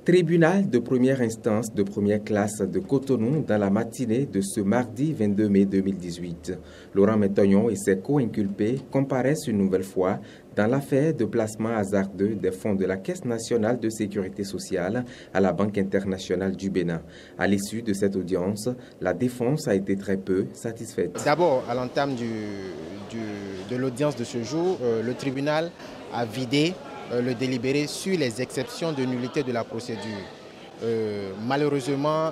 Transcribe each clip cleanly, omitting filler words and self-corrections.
Tribunal de première instance de première classe de Cotonou dans la matinée de ce mardi 22 mai 2018. Laurent Metognon et ses co-inculpés comparaissent une nouvelle fois dans l'affaire de placement hasardeux des fonds de la Caisse nationale de sécurité sociale à la Banque internationale du Bénin. À l'issue de cette audience, la défense a été très peu satisfaite. D'abord, à l'entame de l'audience de ce jour, le tribunal a vidé le délibéré sur les exceptions de nullité de la procédure. Malheureusement,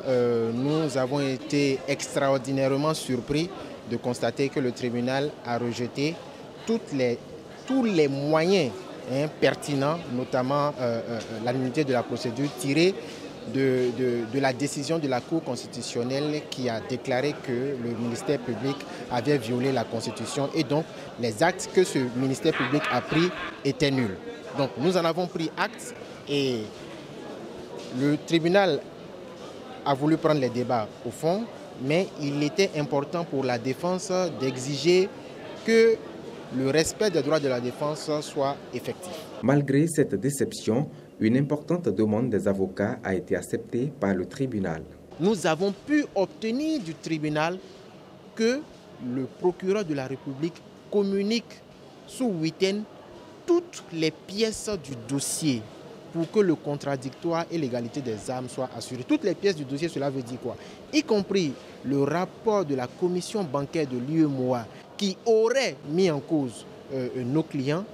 nous avons été extraordinairement surpris de constater que le tribunal a rejeté tous les moyens pertinents, notamment la nullité de la procédure tirée de la décision de la Cour constitutionnelle qui a déclaré que le ministère public avait violé la Constitution et donc les actes que ce ministère public a pris étaient nuls. Donc nous en avons pris acte et le tribunal a voulu prendre les débats au fond, mais il était important pour la défense d'exiger que le respect des droits de la défense soit effectif. Malgré cette déception, une importante demande des avocats a été acceptée par le tribunal. Nous avons pu obtenir du tribunal que le procureur de la République communique sous week-end toutes les pièces du dossier pour que le contradictoire et l'égalité des armes soient assurés. Toutes les pièces du dossier, cela veut dire quoi? Y compris le rapport de la commission bancaire de l'UEMOA qui aurait mis en cause nos clients,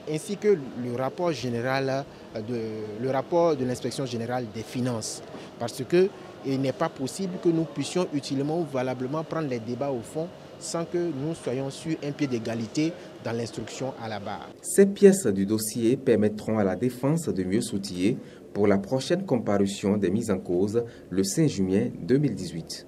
ainsi que le rapport général, le rapport de l'inspection générale des finances. Parce qu'il n'est pas possible que nous puissions utilement ou valablement prendre les débats au fond sans que nous soyons sur un pied d'égalité dans l'instruction à la barre. Ces pièces du dossier permettront à la défense de mieux s'outiller pour la prochaine comparution des mises en cause le 5 juin 2018.